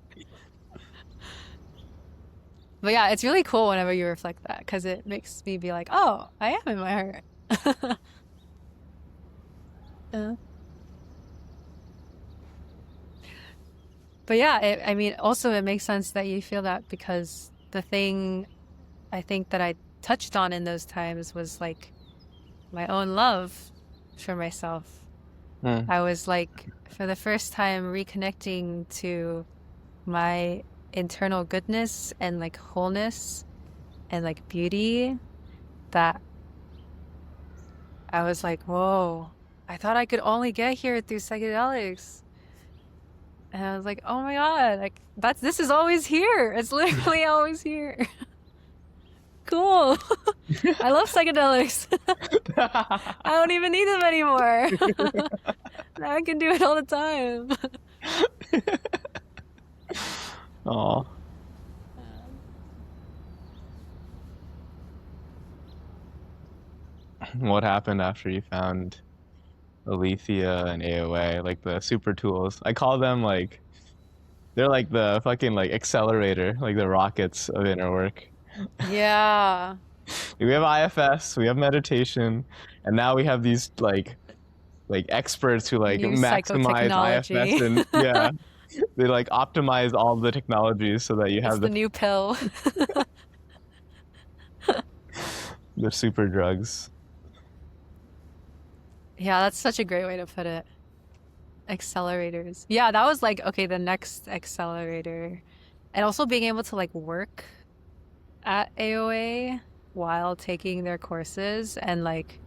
Speaker 2: But yeah, it's really cool whenever you reflect that because it makes me be like, oh, I am in my heart. Yeah. But yeah, I mean, also it makes sense that you feel that because the thing I think that I touched on in those times was like my own love for myself.
Speaker 1: Hmm.
Speaker 2: I was like, for the first time, reconnecting to my internal goodness and like wholeness and like beauty that I was like, whoa, I thought I could only get here through psychedelics. And I was like, oh my God, like this is always here. It's literally always here. Cool. I love psychedelics. I don't even need them anymore. Now I can do it all the time.
Speaker 1: Oh, what happened after you found Aletheia and AOA, like the super tools? I call them like They're like the fucking like accelerator, like the rockets of inner work.
Speaker 2: Yeah.
Speaker 1: We have IFS, we have meditation, and now we have these like experts who like
Speaker 2: New
Speaker 1: maximize IFS
Speaker 2: psychotechnology.
Speaker 1: and yeah, they like optimize all the technologies so that you
Speaker 2: It's
Speaker 1: have
Speaker 2: the new pill.
Speaker 1: the super drugs.
Speaker 2: Yeah, that's such a great way to put it. Accelerators. Yeah, that was like, okay, the next accelerator. And also being able to like work at AOA while taking their courses and like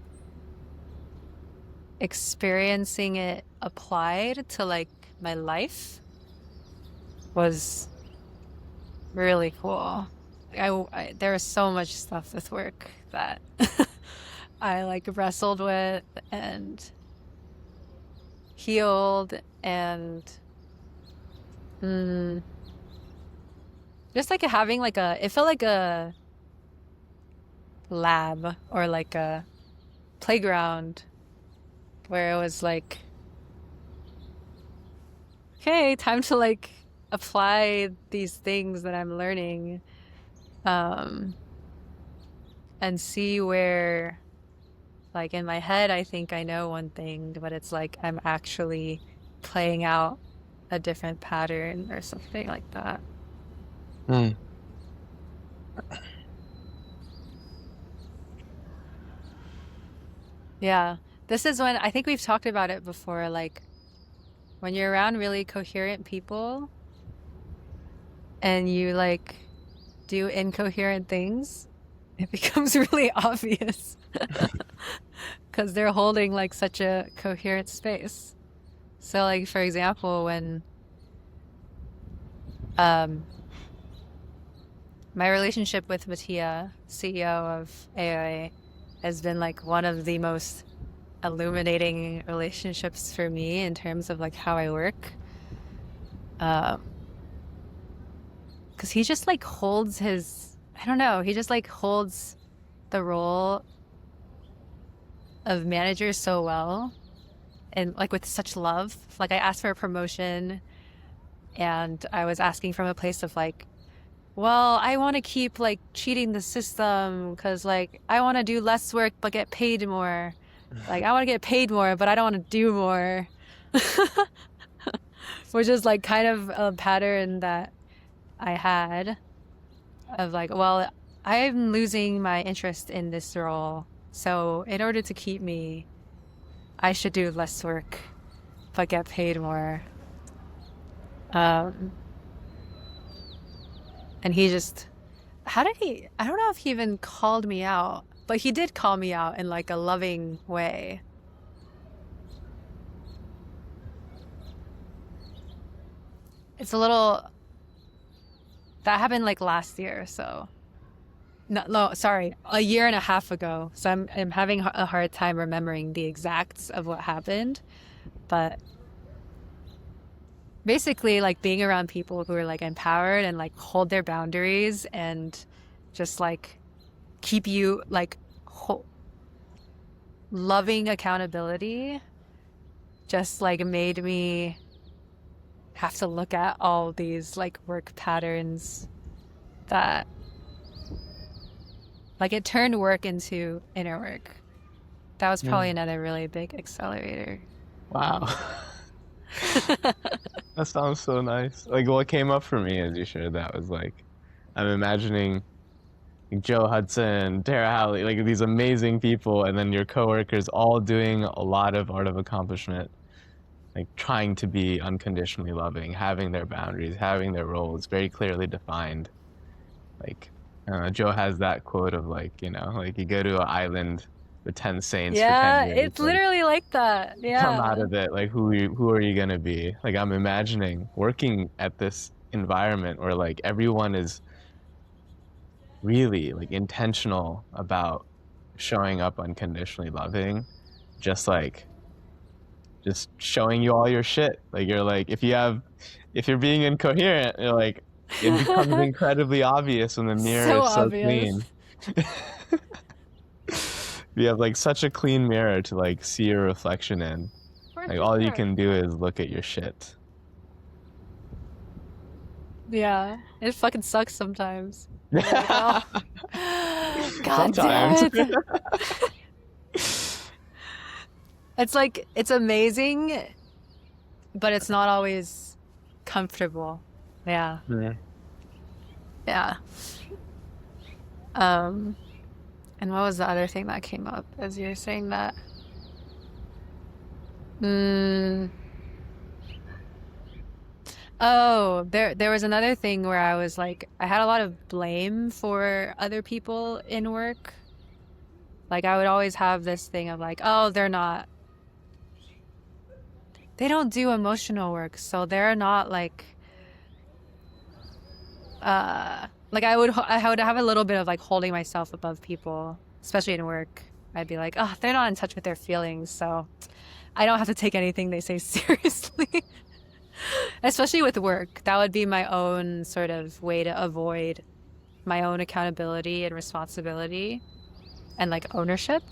Speaker 2: experiencing it applied to like my life was really cool. There was so much stuff with work that I like wrestled with and healed and mm, just like having like it felt like a lab or like a playground where it was like, okay, time to like apply these things that I'm learning, um, and see where, like in my head, I think I know one thing, but it's like I'm actually playing out a different pattern or something like that.
Speaker 1: Mm.
Speaker 2: Yeah. This is when I think we've talked about it before, like when you're around really coherent people and you like do incoherent things, it becomes really obvious because they're holding like such a coherent space. So like for example, when um my relationship with Mattia, CEO of AI, has been like one of the most illuminating relationships for me in terms of like how I work. Um, because he just like holds his, I don't know, he just like holds the role of manager so well and like with such love. Like I asked for a promotion and I was asking from a place of like, well, I want to keep like cheating the system because like I want to do less work but get paid more. Like I want to get paid more, but I don't want to do more. Which is like kind of a pattern that I had of like, well, I'm losing my interest in this role. So in order to keep me, I should do less work but get paid more. Um, and he just, how did he, I don't know if he even called me out, but he did call me out in like a loving way. It's a little, that happened like last year. So, no, sorry, a year and a half ago. So I'm having a hard time remembering the exacts of what happened. But basically, like being around people who are like empowered and like hold their boundaries and just like keep you like loving accountability just like made me have to look at all these like work patterns that like it turned work into inner work. That was probably
Speaker 1: Mm.
Speaker 2: another really big accelerator.
Speaker 1: Wow. That sounds so nice. Like what came up for me as you shared that was like I'm imagining like, Joe Hudson, Tara Howley, like these amazing people, and then your coworkers all doing a lot of art of accomplishment, like trying to be unconditionally loving, having their boundaries, having their roles very clearly defined. Like Joe has that quote of like, like you go to an island with 10 saints for 10
Speaker 2: Yeah,
Speaker 1: years,
Speaker 2: it's
Speaker 1: like
Speaker 2: literally like that.
Speaker 1: come out
Speaker 2: Yeah.
Speaker 1: of it, like who are you gonna be? Like I'm imagining working at this environment where like everyone is really like intentional about showing up unconditionally loving, just like just showing you all your shit. Like you're like if you're being incoherent, you're like it becomes incredibly obvious when the mirror
Speaker 2: So
Speaker 1: is so
Speaker 2: obvious.
Speaker 1: clean. You have like such a clean mirror to like see your reflection in.
Speaker 2: For
Speaker 1: Like all you
Speaker 2: sure.
Speaker 1: can do is look at your shit.
Speaker 2: Yeah, it fucking sucks sometimes. You're like, oh, God
Speaker 1: Sometimes.
Speaker 2: damn it. It's like, it's amazing, but it's not always comfortable. Yeah.
Speaker 1: Yeah.
Speaker 2: Yeah. Um, and what was the other thing that came up as you were saying that? Mm, oh, there was another thing where I was like, I had a lot of blame for other people in work. Like I would always have this thing of like, oh, they don't do emotional work, so they're not like I would have a little bit of like holding myself above people, especially in work. I'd be like, oh, they're not in touch with their feelings, so I don't have to take anything they say seriously. Especially with work. That would be my own sort of way to avoid my own accountability and responsibility and like ownership.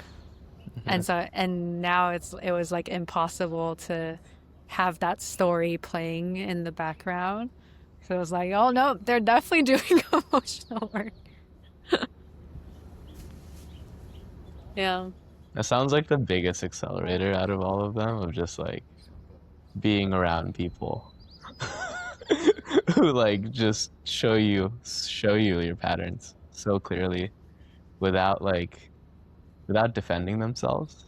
Speaker 2: And so and now it was like impossible to have that story playing in the background. So it was like, oh no, they're definitely doing emotional work. Yeah.
Speaker 1: That sounds like the biggest accelerator out of all of them, of just like being around people who like just show you your patterns so clearly without like without defending themselves.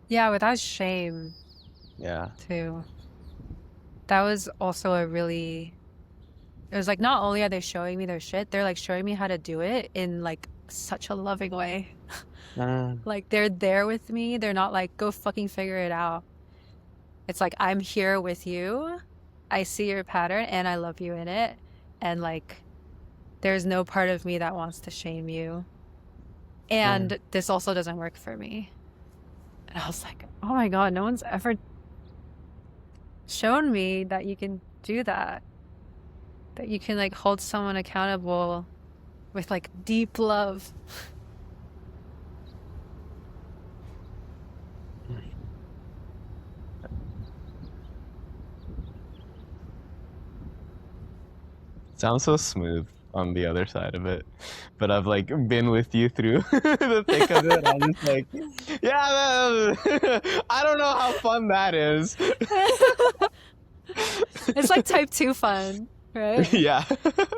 Speaker 2: Yeah, without shame
Speaker 1: Yeah.
Speaker 2: too. That was also it was like not only are they showing me their shit, they're like showing me how to do it in like such a loving way.
Speaker 1: Mm,
Speaker 2: Like they're there with me. They're not like, go fucking figure it out. It's like, I'm here with you. I see your pattern and I love you in it. And like, there's no part of me that wants to shame you.
Speaker 1: mm.
Speaker 2: And this also doesn't work for me. And I was like, oh my God, no one's ever shown me that you can do that. That you can like hold someone accountable with like deep love.
Speaker 1: Sounds so smooth on the other side of it, but I've like been with you through the thick of it. I'm just like, yeah, I don't know how fun that is.
Speaker 2: It's like type 2 fun, right?
Speaker 1: Yeah.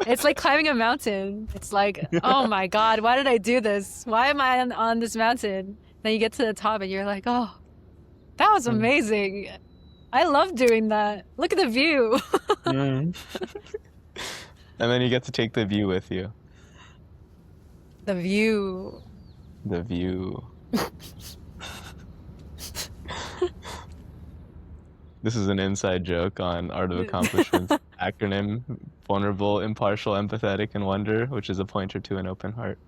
Speaker 2: It's like climbing a mountain. It's like, oh my God, why did I do this? Why am I on this mountain? Then you get to the top and you're like, oh, that was
Speaker 1: Mm,
Speaker 2: amazing. I love doing that. Look at the view.
Speaker 1: mm. And then you get to take the view with you.
Speaker 2: The view.
Speaker 1: The view. This is an inside joke on Art of Accomplishment's acronym: vulnerable, impartial, empathetic, and wonder, which is a pointer to an open heart.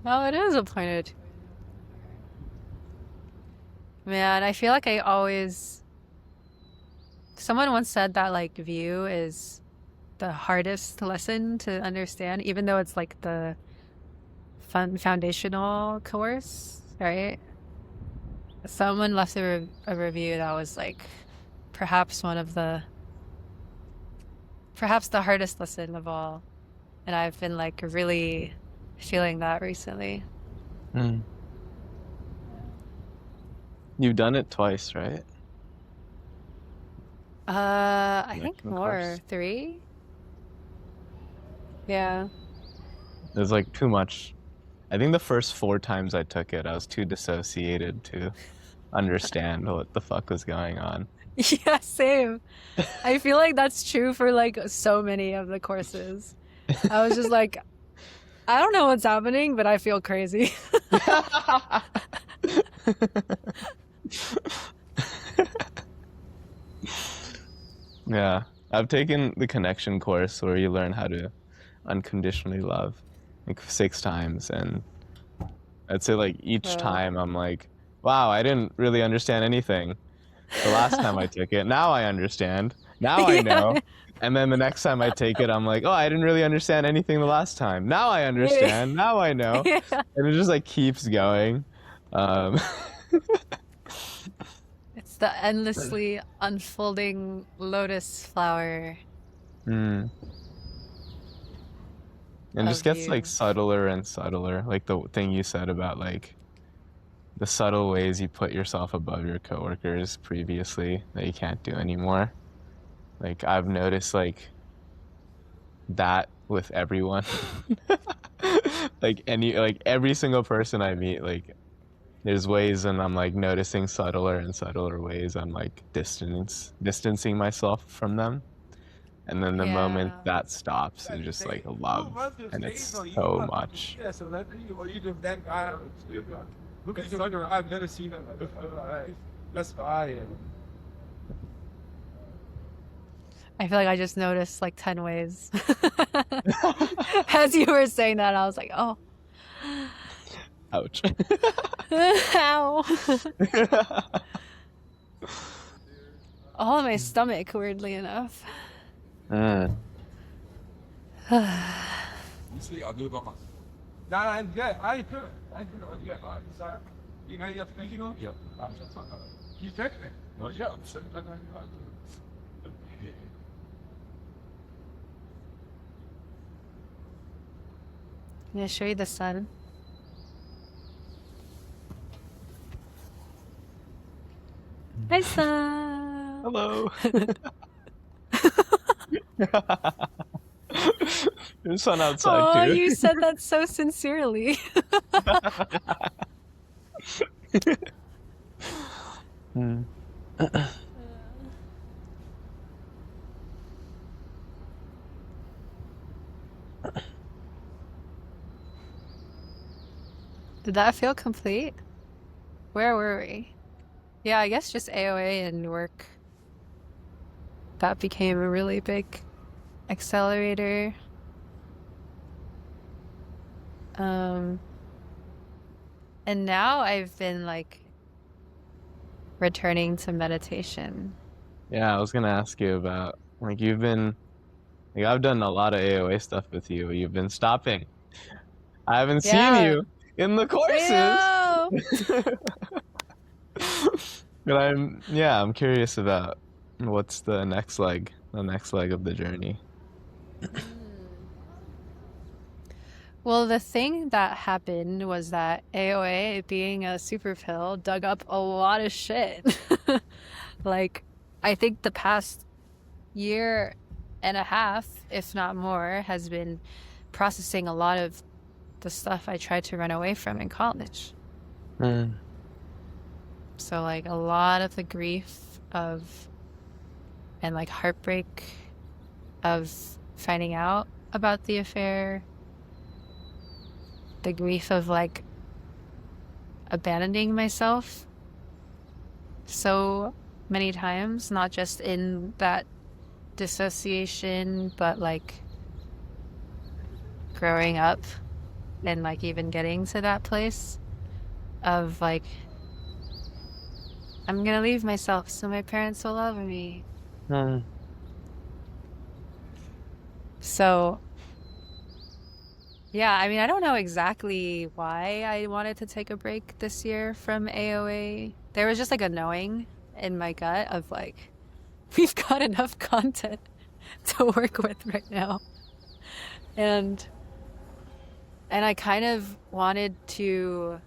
Speaker 2: Oh, it is a pointer to. Man, I feel like I always. Someone once said that like view is the hardest lesson to understand, even though it's like the foundational course, right? Someone left a review that was like perhaps one of perhaps the hardest lesson of all. And I've been like really feeling that recently.
Speaker 1: Mm. You've done it twice, right?
Speaker 2: I think
Speaker 1: Connection
Speaker 2: more.
Speaker 1: course.
Speaker 2: 3? Yeah.
Speaker 1: There's like too much. I think the first 4 times I took it, I was too dissociated to understand what the fuck was going on.
Speaker 2: Yeah, same. I feel like that's true for like so many of the courses. I was just like, I don't know what's happening, but I feel crazy.
Speaker 1: Yeah. I've taken the connection course where you learn how to unconditionally love like 6 times, and I'd say like each
Speaker 2: Well,
Speaker 1: time I'm like, wow, I didn't really understand anything the last time I took it. Now I understand. Now I know.
Speaker 2: yeah.
Speaker 1: And then the next time I take it, I'm like, oh, I didn't really understand anything the last time. Now I understand. Now I know.
Speaker 2: Yeah.
Speaker 1: And it just like keeps going. Um,
Speaker 2: It's the endlessly unfolding lotus flower
Speaker 1: Mm. And just
Speaker 2: of
Speaker 1: gets like
Speaker 2: you.
Speaker 1: subtler and subtler. Like the thing you said about like the subtle ways you put yourself above your coworkers previously that you can't do anymore. Like I've noticed like that with everyone. Like every single person I meet, like there's ways and I'm like noticing subtler and subtler ways I'm like distancing myself from them. And then the moment
Speaker 2: Yeah.
Speaker 1: that stops, it's just like a love and it's so much.
Speaker 3: I've never seen it. That's why.
Speaker 2: I feel like I just noticed like 10 ways. As you were saying that, I was like, oh,
Speaker 1: Ouch.
Speaker 2: ow. All in my stomach, weirdly enough.
Speaker 1: Mm.
Speaker 3: See, I'll do it by myself. No, I'm good. I'm good. I'm good. Yeah, sorry. You know, you have to think, you know? Yeah. You text me? No, yeah. I'm sitting there.
Speaker 2: I'm gonna show you the sun. Hi, sun.
Speaker 1: Hello. There's sun outside
Speaker 2: Oh,
Speaker 1: too.
Speaker 2: you said that so sincerely.
Speaker 1: Mm.
Speaker 2: Did that feel complete? Where were we? Yeah, I guess just AOA and work. That became a really big accelerator. Um, and now I've been like returning to meditation.
Speaker 1: Yeah, I was gonna ask you about like you've been like I've done a lot of AOA stuff with you. You've been stopping. I haven't seen
Speaker 2: Yeah,
Speaker 1: you in the
Speaker 2: I
Speaker 1: courses.
Speaker 2: know.
Speaker 1: But I'm curious about what's the next leg of the journey.
Speaker 2: Mm. Well, the thing that happened was that AOA, being a super pill, dug up a lot of shit. Like, I think the past year and a half, if not more, has been processing a lot of the stuff I tried to run away from in college.
Speaker 1: Mm.
Speaker 2: So, like, a lot of the grief of, and like heartbreak of finding out about the affair, the grief of like abandoning myself so many times, not just in that dissociation, but like growing up and like even getting to that place of like, I'm gonna leave myself so my parents will love me.
Speaker 1: Mm.
Speaker 2: So, yeah, I mean, I don't know exactly why I wanted to take a break this year from AOA. There was just like a knowing in my gut of like, we've got enough content to work with right now. And I kind of wanted to,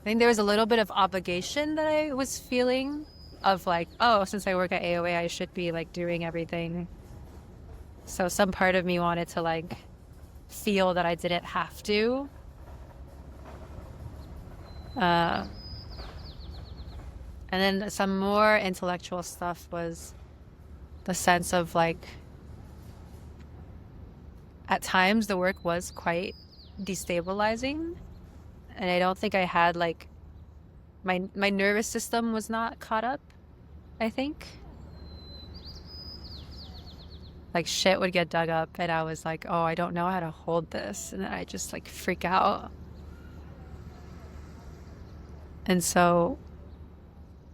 Speaker 2: I think there was a little bit of obligation that I was feeling of like, oh, since I work at AOA, I should be like doing everything. So some part of me wanted to like feel that I didn't have to. Uh, and then some more intellectual stuff was the sense of like, at times the work was quite destabilizing. And I don't think I had like, my nervous system was not caught up, I think. Like shit would get dug up and I was like, oh, I don't know how to hold this. And then I just like freak out. And so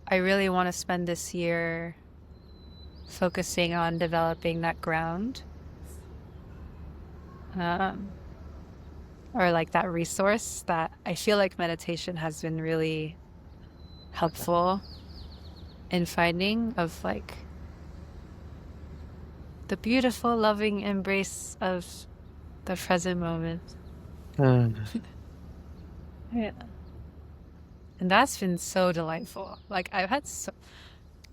Speaker 2: I really want to spend this year focusing on developing that ground. Um, or like that resource that I feel like meditation has been really helpful in finding of like the beautiful, loving embrace of the present moment.
Speaker 1: Mm.
Speaker 2: Yeah. And that's been so delightful. Like it's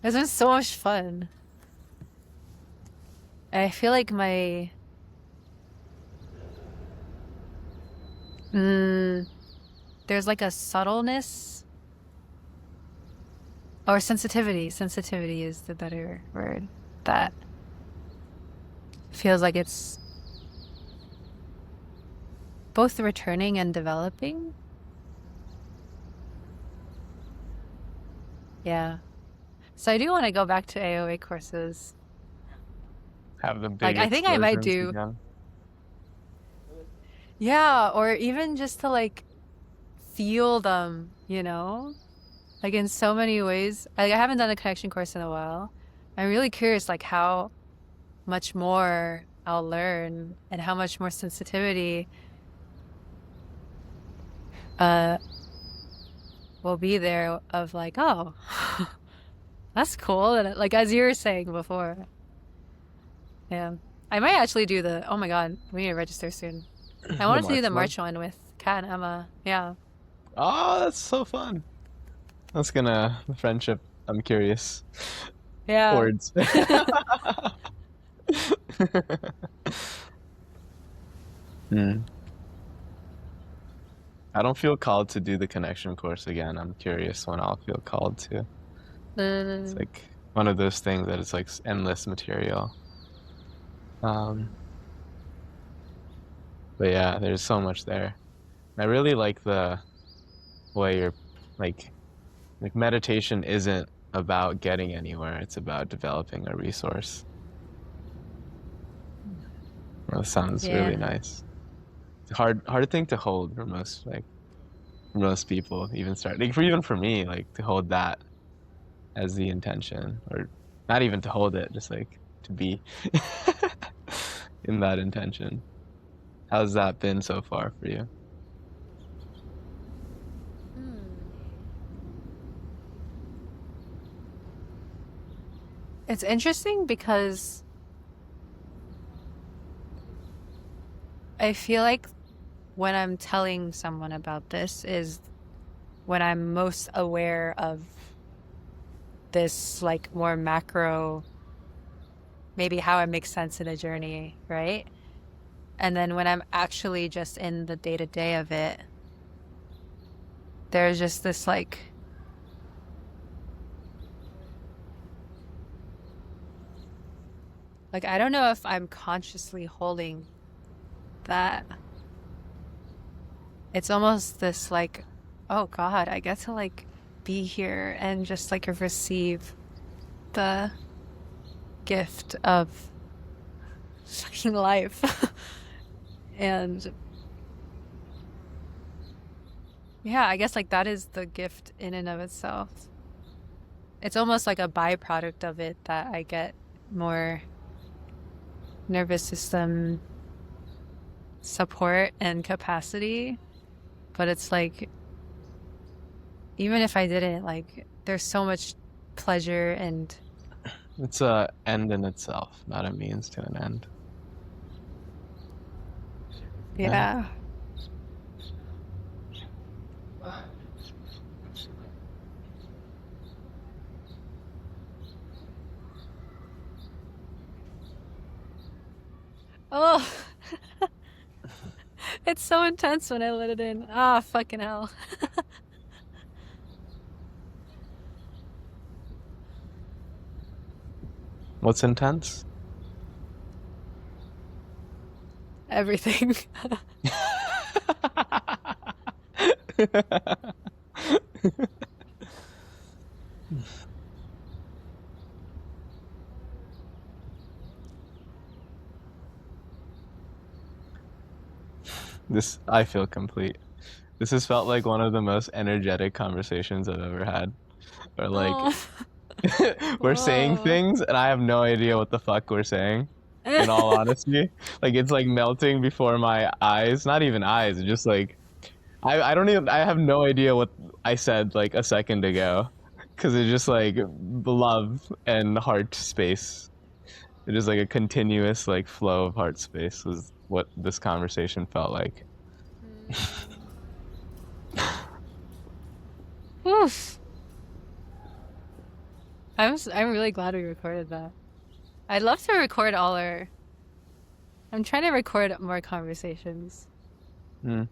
Speaker 2: been so much fun. And I feel like there's like a subtleness or sensitivity. Sensitivity is the better word. That feels like it's both returning and developing. Yeah. So I do want to go back to AOA courses.
Speaker 1: Have the big
Speaker 2: Like, I think I might
Speaker 1: explosions
Speaker 2: do.
Speaker 1: again.
Speaker 2: Yeah, or even just to like feel them, you know? Like in so many ways. Like, I haven't done a connection course in a while. I'm really curious like how much more I'll learn and how much more sensitivity will be there of like, oh, that's cool. And like as you were saying before. Yeah. I might actually do oh my God, we need to register soon. I
Speaker 1: The
Speaker 2: wanted to do the
Speaker 1: March
Speaker 2: March one with Kat and Emma. Yeah.
Speaker 1: Oh, that's so fun. That's gonna the friendship. I'm curious.
Speaker 2: Yeah.
Speaker 1: Words. Hmm. I don't feel called to do the connection course again. I'm curious when I'll feel called to. It's
Speaker 2: Mm,
Speaker 1: like one of those things that it's like endless material. Um, but yeah, there's so much there. I really like the way you're like meditation isn't about getting anywhere. It's about developing a resource. Well, that sounds
Speaker 2: yeah.
Speaker 1: really nice. It's a hard thing to hold for most people, even even for me, like to hold that as the intention, or not even to hold it, just like to be in that intention. How's that been so far for you?
Speaker 2: It's interesting because I feel like when I'm telling someone about this is when I'm most aware of this like more macro, maybe how it makes sense in a journey, right? And then when I'm actually just in the day to day of it, there's just this like I don't know if I'm consciously holding that. It's almost this like, oh God, I get to like be here and just like receive the gift of fucking life. And yeah, I guess like that is the gift in and of itself. It's almost like a byproduct of it that I get more nervous system support and capacity. But it's like, even if I didn't, like, there's so much pleasure and
Speaker 1: It's a end in itself, not a means to an end. Yeah.
Speaker 2: yeah. Oh, it's so intense when I let it in. Ah, fucking hell.
Speaker 1: What's intense?
Speaker 2: Everything.
Speaker 1: I feel complete. This has felt like one of the most energetic conversations I've ever had. Or like
Speaker 2: Oh,
Speaker 1: we're saying
Speaker 2: whoa.
Speaker 1: things and I have no idea what the fuck we're saying. In all honesty, like it's like melting before my eyes. Not even eyes. It's just like I don't even, I have no idea what I said like a second ago, because it's just like love and heart space. It is like a continuous like flow of heart space was what this conversation felt like.
Speaker 2: Oof. I'm really glad we recorded that. I'd love to record all our. I'm trying to record more conversations.
Speaker 1: Mm.